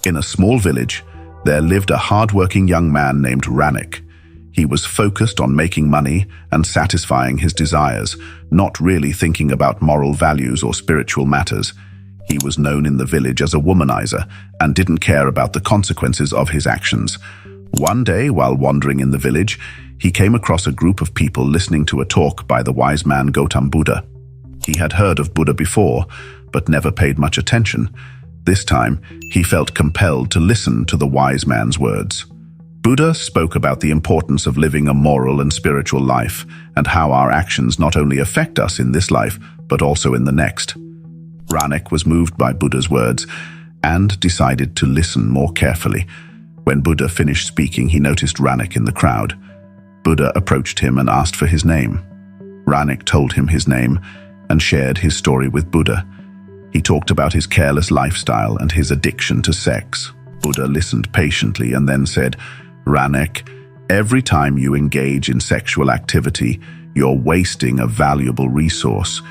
In a small village, there lived a hard-working young man named Ranik. He was focused on making money and satisfying his desires, not really thinking about moral values or spiritual matters. He was known in the village as a womanizer and didn't care about the consequences of his actions. One day, while wandering in the village, he came across a group of people listening to a talk by the wise man Gautam Buddha. He had heard of Buddha before, but never paid much attention. This time, he felt compelled to listen to the wise man's words. Buddha spoke about the importance of living a moral and spiritual life, and how our actions not only affect us in this life, but also in the next. Ranik was moved by Buddha's words and decided to listen more carefully. When Buddha finished speaking, he noticed Ranik in the crowd. Buddha approached him and asked for his name. Ranik told him his name and shared his story with Buddha. He talked about his careless lifestyle and his addiction to sex. Buddha listened patiently and then said, "Ranik, every time you engage in sexual activity, you're wasting a valuable resource.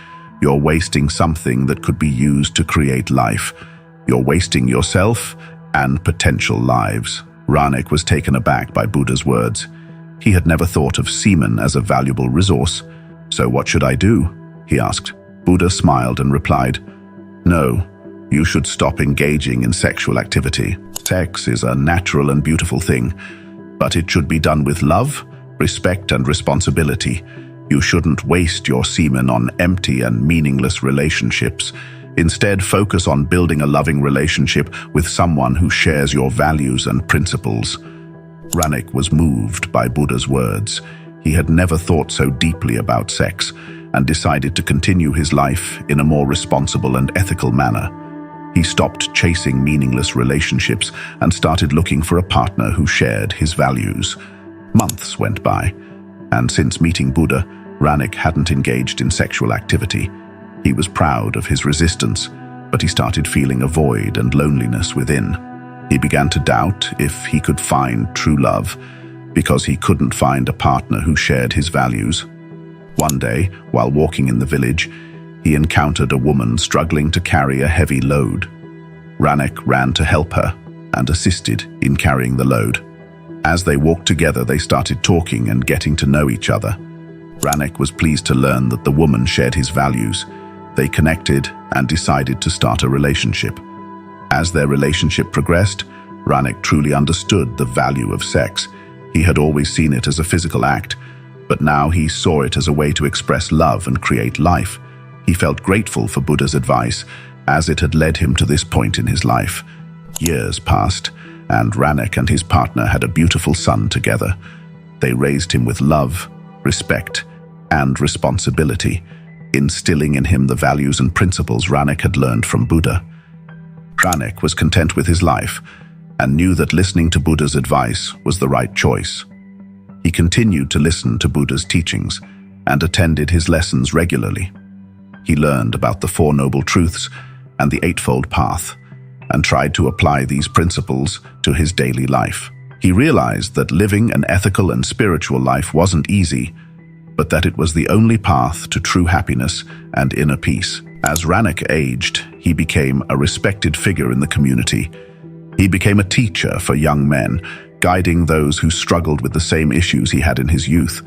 You're wasting something that could be used to create life. You're wasting yourself and potential lives." Ranik was taken aback by Buddha's words. He had never thought of semen as a valuable resource. "So what should I do?" he asked. Buddha smiled and replied, "No, you should stop engaging in sexual activity. Sex is a natural and beautiful thing, but it should be done with love, respect, and responsibility. You shouldn't waste your semen on empty and meaningless relationships. Instead, focus on building a loving relationship with someone who shares your values and principles." Ranik was moved by Buddha's words. He had never thought so deeply about sex and decided to continue his life in a more responsible and ethical manner. He stopped chasing meaningless relationships and started looking for a partner who shared his values. Months went by, and since meeting Buddha, Ranik hadn't engaged in sexual activity. He was proud of his resistance, but he started feeling a void and loneliness within. He began to doubt if he could find true love, because he couldn't find a partner who shared his values. One day, while walking in the village, he encountered a woman struggling to carry a heavy load. Ranik ran to help her and assisted in carrying the load. As they walked together, they started talking and getting to know each other. Ranik was pleased to learn that the woman shared his values. They connected and decided to start a relationship. As their relationship progressed, Ranik truly understood the value of sex. He had always seen it as a physical act, but now he saw it as a way to express love and create life. He felt grateful for Buddha's advice, as it had led him to this point in his life. Years passed, and Ranik and his partner had a beautiful son together. They raised him with love, respect, and responsibility, instilling in him the values and principles Ranik had learned from Buddha. Ranik was content with his life and knew that listening to Buddha's advice was the right choice. He continued to listen to Buddha's teachings and attended his lessons regularly. He learned about the Four Noble Truths and the Eightfold Path, and tried to apply these principles to his daily life. He realized that living an ethical and spiritual life wasn't easy, but that it was the only path to true happiness and inner peace. As Ranik aged, he became a respected figure in the community. He became a teacher for young men, guiding those who struggled with the same issues he had in his youth.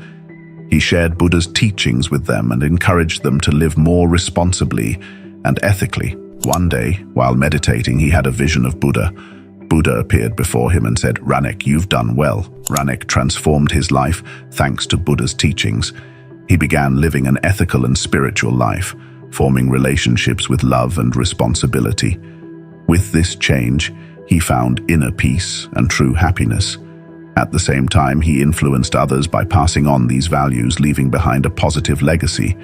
He shared Buddha's teachings with them and encouraged them to live more responsibly and ethically. One day, while meditating, he had a vision of Buddha. Buddha appeared before him and said, "Ranik, you've done well." Ranik transformed his life thanks to Buddha's teachings. He began living an ethical and spiritual life, forming relationships with love and responsibility. With this change, he found inner peace and true happiness. At the same time, he influenced others by passing on these values, leaving behind a positive legacy.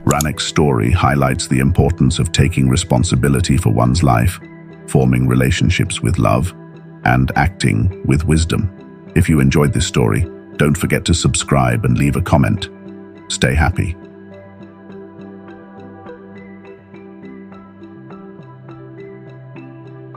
Ranik's story highlights the importance of taking responsibility for one's life, forming relationships with love, and acting with wisdom. If you enjoyed this story, don't forget to subscribe and leave a comment. Stay happy.